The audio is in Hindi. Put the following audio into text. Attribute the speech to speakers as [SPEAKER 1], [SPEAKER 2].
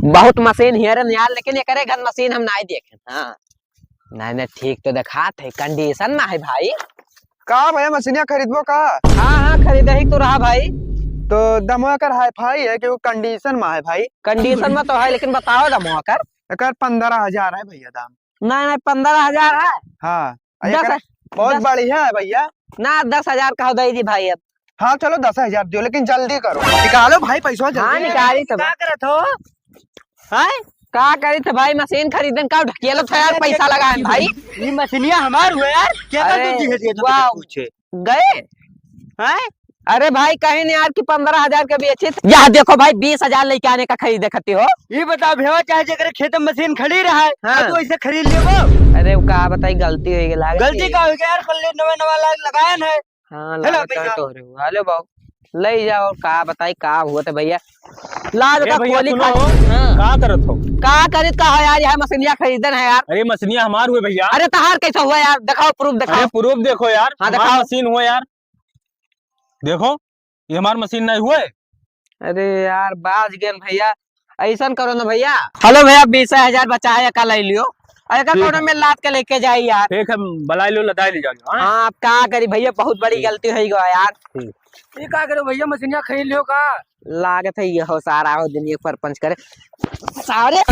[SPEAKER 1] बहुत मशीन हियरन यार, लेकिन एकरे घन मशीन हम नहीं देखे। हाँ नहीं नहीं ठीक तो देखा थे, कंडीशन में है भाई।
[SPEAKER 2] का भैया मशीनिया खरीदबो का?
[SPEAKER 1] हाँ हाँ खरीदे ही तो रहा भाई।
[SPEAKER 2] तो दमो कर हाई फाई है कि वो कंडीशन में है भाई?
[SPEAKER 1] कंडीशन में तो है, लेकिन बताओ दमो कर।
[SPEAKER 2] एकर 15,000 है भैया दाम।
[SPEAKER 1] नहीं नहीं 15,000 है।
[SPEAKER 2] हाँ
[SPEAKER 1] 10
[SPEAKER 2] बहुत बढ़िया है भैया।
[SPEAKER 1] ना 10,000 का हो दे दी भाई अब।
[SPEAKER 2] हाँ चलो 10,000 दो, लेकिन जल्दी करो, निकालो भाई पैसा
[SPEAKER 1] हाँ
[SPEAKER 2] जल्दी।
[SPEAKER 1] निकाली तो
[SPEAKER 3] क्या करत हो?
[SPEAKER 1] है का करी थे भाई, मशीन खरीदन का ढकेलो था यार, पैसा लगाए भाई।
[SPEAKER 3] ये मछलियां हमार हुए यार, क्या कर
[SPEAKER 1] अरे,
[SPEAKER 3] दूं जी
[SPEAKER 1] वाह।
[SPEAKER 3] पूछे
[SPEAKER 1] गए हैं? अरे भाई कहीं नहीं यार कि 15,000 के बेचे थे। यहाँ देखो भाई 20,000 लेके आने का खरीदे खती हो।
[SPEAKER 3] ये बताओ भेवा चाहे जगह खेत में मशीन खड़ी रहा है
[SPEAKER 1] हाँ।
[SPEAKER 3] तो ऐसे खरीद लियो।
[SPEAKER 1] अरे वो का बताई गलती हो गई,
[SPEAKER 3] गलती का हो गया यार, पल्ले नवा लगायन है।
[SPEAKER 1] हाँ
[SPEAKER 3] हेलो
[SPEAKER 1] लागत
[SPEAKER 3] भैया।
[SPEAKER 1] तो हो हेलो बाबू ले जाओ, का बताई का हुआ था भैया। लाज का
[SPEAKER 4] भैया
[SPEAKER 1] खोली
[SPEAKER 4] सुनो,
[SPEAKER 1] हाँ।
[SPEAKER 4] का करत हो?
[SPEAKER 1] का करित का हो यार, यहाँ मशीनिया खरीदन है यार।
[SPEAKER 4] अरे मछलियां हमार हुए भैया।
[SPEAKER 1] अरे तहार कैसा हुआ यार, दिखाओ प्रूफ दिखाओ।
[SPEAKER 4] अरे प्रूफ देखो यार,
[SPEAKER 1] हाँ,
[SPEAKER 4] हमार
[SPEAKER 1] दिखाओ।
[SPEAKER 4] मशीन हुआ यार, देखो ये हमार मशीन नहीं हुए।
[SPEAKER 1] अरे यार बाज गए भैया, ऐसा करो ना भैया। हेलो भैया 20,000 बचाया का ले लियो, अरे का
[SPEAKER 4] ठीक
[SPEAKER 1] कोनो
[SPEAKER 4] है।
[SPEAKER 1] में लाद के लेके जाई यार।
[SPEAKER 4] ठीक है बलाई लो लदाई ले जाओ। हाँ?
[SPEAKER 1] हाँ आप का करी भैया, बहुत बड़ी गलती हो गई यार।
[SPEAKER 3] ये क्या करो भैया, मछलियां खरीद लियो का?
[SPEAKER 1] लागत है ये हो सारा हो दिन ये परपंच करे सारे